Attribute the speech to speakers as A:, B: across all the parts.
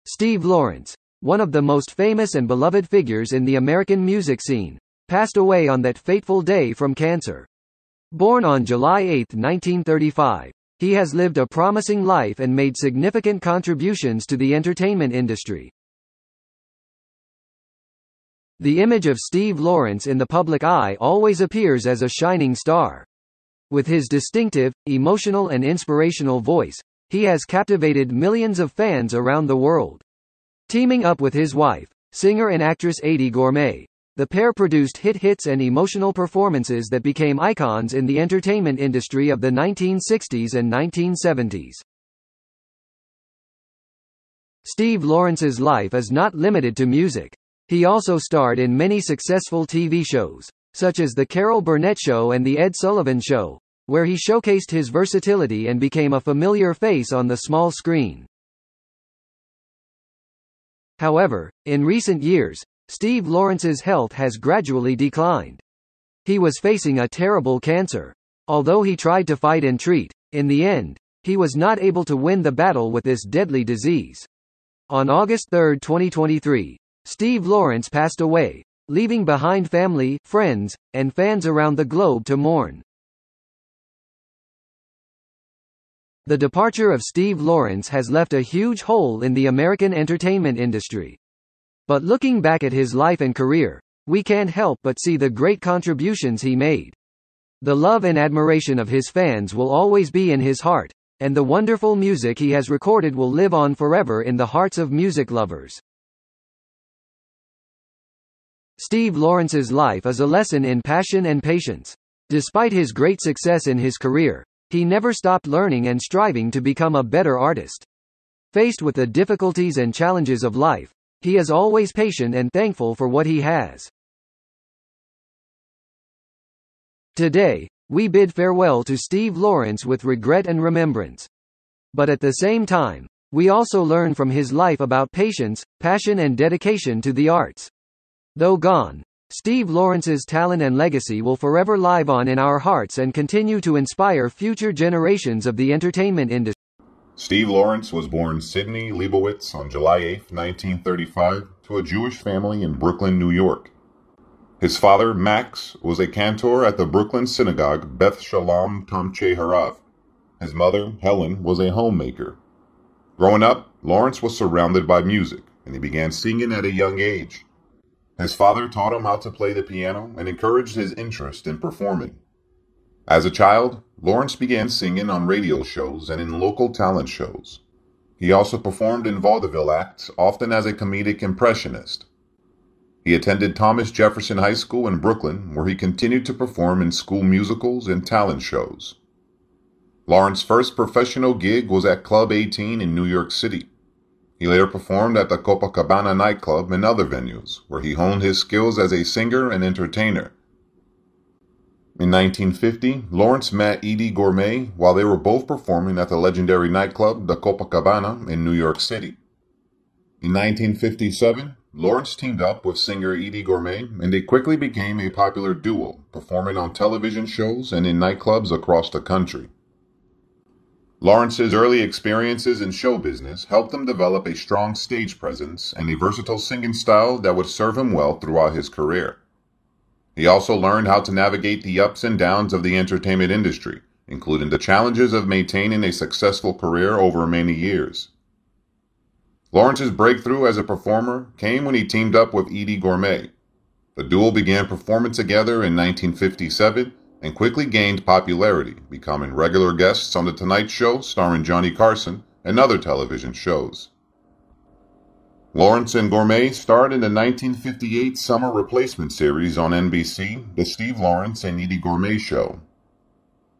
A: Steve Lawrence, one of the most famous and beloved figures in the American music scene, passed away on that fateful day from cancer. Born on July 8, 1935, he has lived a promising life and made significant contributions to the entertainment industry. The image of Steve Lawrence in the public eye always appears as a shining star. With his distinctive, emotional and inspirational voice, he has captivated millions of fans around the world. Teaming up with his wife, singer and actress Eydie Gormé, the pair produced hits and emotional performances that became icons in the entertainment industry of the 1960s and 1970s. Steve Lawrence's life is not limited to music. He also starred in many successful TV shows, such as The Carol Burnett Show and The Ed Sullivan Show, where he showcased his versatility and became a familiar face on the small screen. However, in recent years, Steve Lawrence's health has gradually declined. He was facing a terrible cancer. Although he tried to fight and treat, in the end, he was not able to win the battle with this deadly disease. On August 3, 2023, Steve Lawrence passed away, leaving behind family, friends, and fans around the globe to mourn. The departure of Steve Lawrence has left a huge hole in the American entertainment industry. But looking back at his life and career, we can't help but see the great contributions he made. The love and admiration of his fans will always be in his heart, and the wonderful music he has recorded will live on forever in the hearts of music lovers. Steve Lawrence's life is a lesson in passion and patience. Despite his great success in his career, he never stopped learning and striving to become a better artist. Faced with the difficulties and challenges of life, he is always patient and thankful for what he has. Today, we bid farewell to Steve Lawrence with regret and remembrance. But at the same time, we also learn from his life about patience, passion and dedication to the arts. Though gone, Steve Lawrence's talent and legacy will forever live on in our hearts and continue to inspire future generations of the entertainment industry.
B: Steve Lawrence was born Sidney Leibowitz on July 8, 1935, to a Jewish family in Brooklyn, New York. His father, Max, was a cantor at the Brooklyn synagogue Beth Shalom Tamche Harav. His mother, Helen, was a homemaker. Growing up, Lawrence was surrounded by music, and he began singing at a young age. His father taught him how to play the piano and encouraged his interest in performing. As a child, Lawrence began singing on radio shows and in local talent shows. He also performed in vaudeville acts, often as a comedic impressionist. He attended Thomas Jefferson High School in Brooklyn, where he continued to perform in school musicals and talent shows. Lawrence's first professional gig was at Club 18 in New York City. He later performed at the Copacabana nightclub and other venues, where he honed his skills as a singer and entertainer. In 1950, Lawrence met Eydie Gormé while they were both performing at the legendary nightclub the Copacabana in New York City. In 1957, Lawrence teamed up with singer Eydie Gormé, and they quickly became a popular duo, performing on television shows and in nightclubs across the country. Lawrence's early experiences in show business helped him develop a strong stage presence and a versatile singing style that would serve him well throughout his career. He also learned how to navigate the ups and downs of the entertainment industry, including the challenges of maintaining a successful career over many years. Lawrence's breakthrough as a performer came when he teamed up with Eydie Gormé. The duo began performing together in 1957 and quickly gained popularity, becoming regular guests on The Tonight Show starring Johnny Carson and other television shows. Lawrence and Gormé starred in the 1958 summer replacement series on NBC, The Steve Lawrence and Eydie Gormé Show.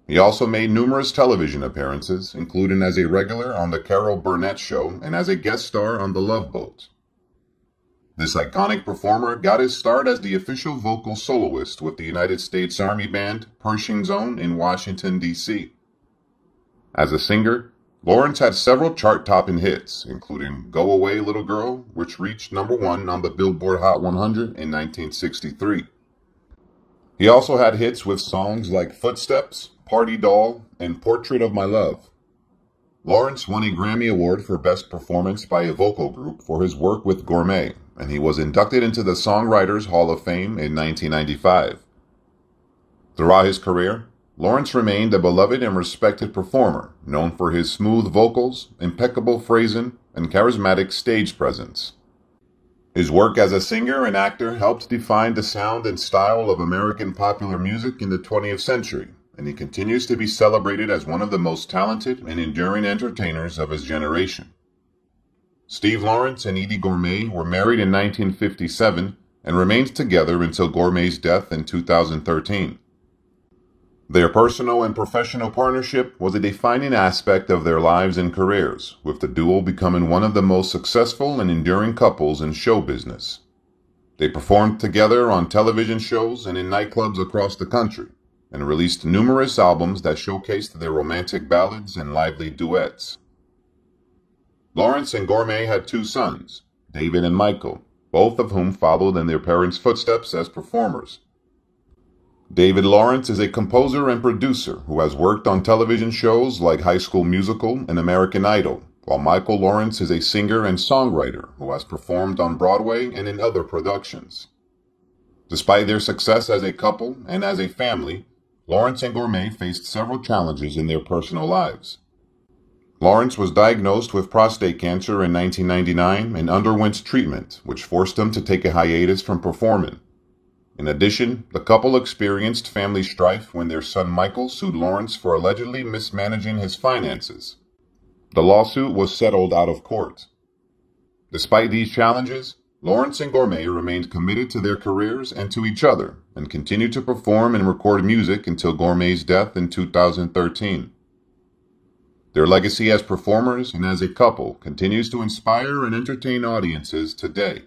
B: He also made numerous television appearances, including as a regular on The Carol Burnett Show and as a guest star on The Love Boat. This iconic performer got his start as the official vocal soloist with the United States Army band Pershing Zone in Washington, D.C. As a singer, Lawrence had several chart-topping hits, including Go Away Little Girl, which reached #1 on the Billboard Hot 100 in 1963. He also had hits with songs like Footsteps, Party Doll, and Portrait of My Love. Lawrence won a Grammy Award for Best Performance by a Vocal Group for his work with Gourmet, and he was inducted into the Songwriters Hall of Fame in 1995. Throughout his career, Lawrence remained a beloved and respected performer, known for his smooth vocals, impeccable phrasing, and charismatic stage presence. His work as a singer and actor helped define the sound and style of American popular music in the 20th century, and he continues to be celebrated as one of the most talented and enduring entertainers of his generation. Steve Lawrence and Edie Gourmet were married in 1957 and remained together until Gourmet's death in 2013. Their personal and professional partnership was a defining aspect of their lives and careers, with the duo becoming one of the most successful and enduring couples in show business. They performed together on television shows and in nightclubs across the country, and released numerous albums that showcased their romantic ballads and lively duets. Lawrence and Gourmet had two sons, David and Michael, both of whom followed in their parents' footsteps as performers. David Lawrence is a composer and producer who has worked on television shows like High School Musical and American Idol, while Michael Lawrence is a singer and songwriter who has performed on Broadway and in other productions. Despite their success as a couple and as a family, Lawrence and Gourmet faced several challenges in their personal lives. Lawrence was diagnosed with prostate cancer in 1999 and underwent treatment, which forced him to take a hiatus from performing. In addition, the couple experienced family strife when their son Michael sued Lawrence for allegedly mismanaging his finances. The lawsuit was settled out of court. Despite these challenges, Lawrence and Gourmet remained committed to their careers and to each other, and continued to perform and record music until Gourmet's death in 2013. Their legacy as performers and as a couple continues to inspire and entertain audiences today.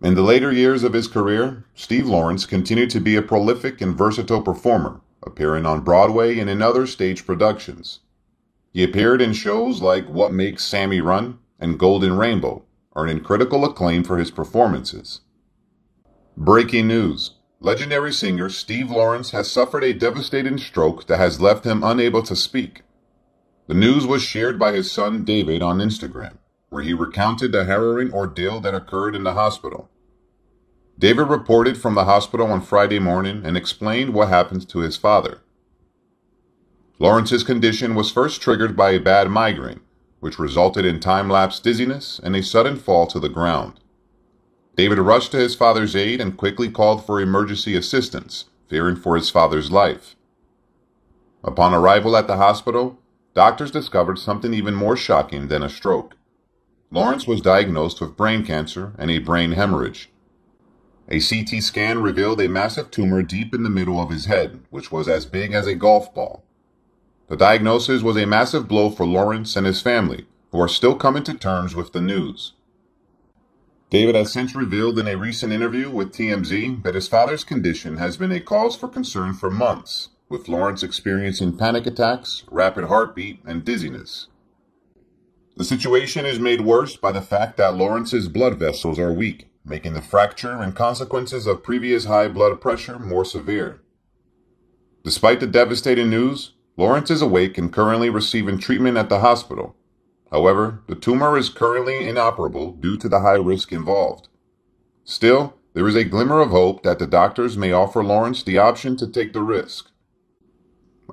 B: In the later years of his career, Steve Lawrence continued to be a prolific and versatile performer, appearing on Broadway and in other stage productions. He appeared in shows like What Makes Sammy Run and Golden Rainbow, earning critical acclaim for his performances. Breaking news. Legendary singer Steve Lawrence has suffered a devastating stroke that has left him unable to speak. The news was shared by his son David on Instagram, where he recounted the harrowing ordeal that occurred in the hospital. David reported from the hospital on Friday morning and explained what happened to his father. Lawrence's condition was first triggered by a bad migraine, which resulted in time-lapse dizziness and a sudden fall to the ground. David rushed to his father's aid and quickly called for emergency assistance, fearing for his father's life. Upon arrival at the hospital, doctors discovered something even more shocking than a stroke. Lawrence was diagnosed with brain cancer and a brain hemorrhage. A CT scan revealed a massive tumor deep in the middle of his head, which was as big as a golf ball. The diagnosis was a massive blow for Lawrence and his family, who are still coming to terms with the news. David has since revealed in a recent interview with TMZ that his father's condition has been a cause for concern for months, with Lawrence experiencing panic attacks, rapid heartbeat, and dizziness. The situation is made worse by the fact that Lawrence's blood vessels are weak, making the fracture and consequences of previous high blood pressure more severe. Despite the devastating news, Lawrence is awake and currently receiving treatment at the hospital. However, the tumor is currently inoperable due to the high risk involved. Still, there is a glimmer of hope that the doctors may offer Lawrence the option to take the risk.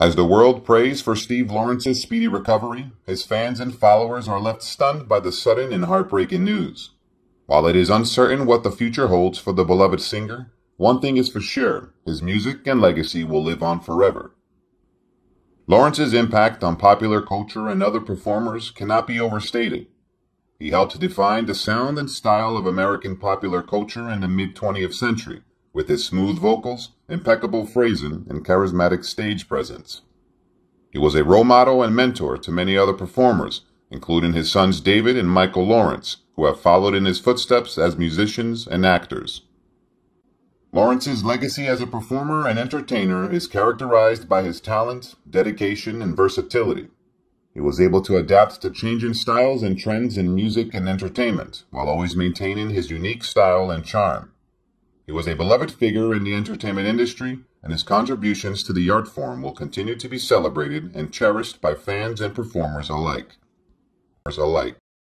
B: As the world prays for Steve Lawrence's speedy recovery, his fans and followers are left stunned by the sudden and heartbreaking news. While it is uncertain what the future holds for the beloved singer, one thing is for sure: his music and legacy will live on forever. Lawrence's impact on popular culture and other performers cannot be overstated. He helped define the sound and style of American popular culture in the mid-20th century, with his smooth vocals, impeccable phrasing, and charismatic stage presence. He was a role model and mentor to many other performers, including his sons David and Michael Lawrence, who have followed in his footsteps as musicians and actors. Lawrence's legacy as a performer and entertainer is characterized by his talent, dedication, and versatility. He was able to adapt to changing styles and trends in music and entertainment, while always maintaining his unique style and charm. He was a beloved figure in the entertainment industry, and his contributions to the art form will continue to be celebrated and cherished by fans and performers alike.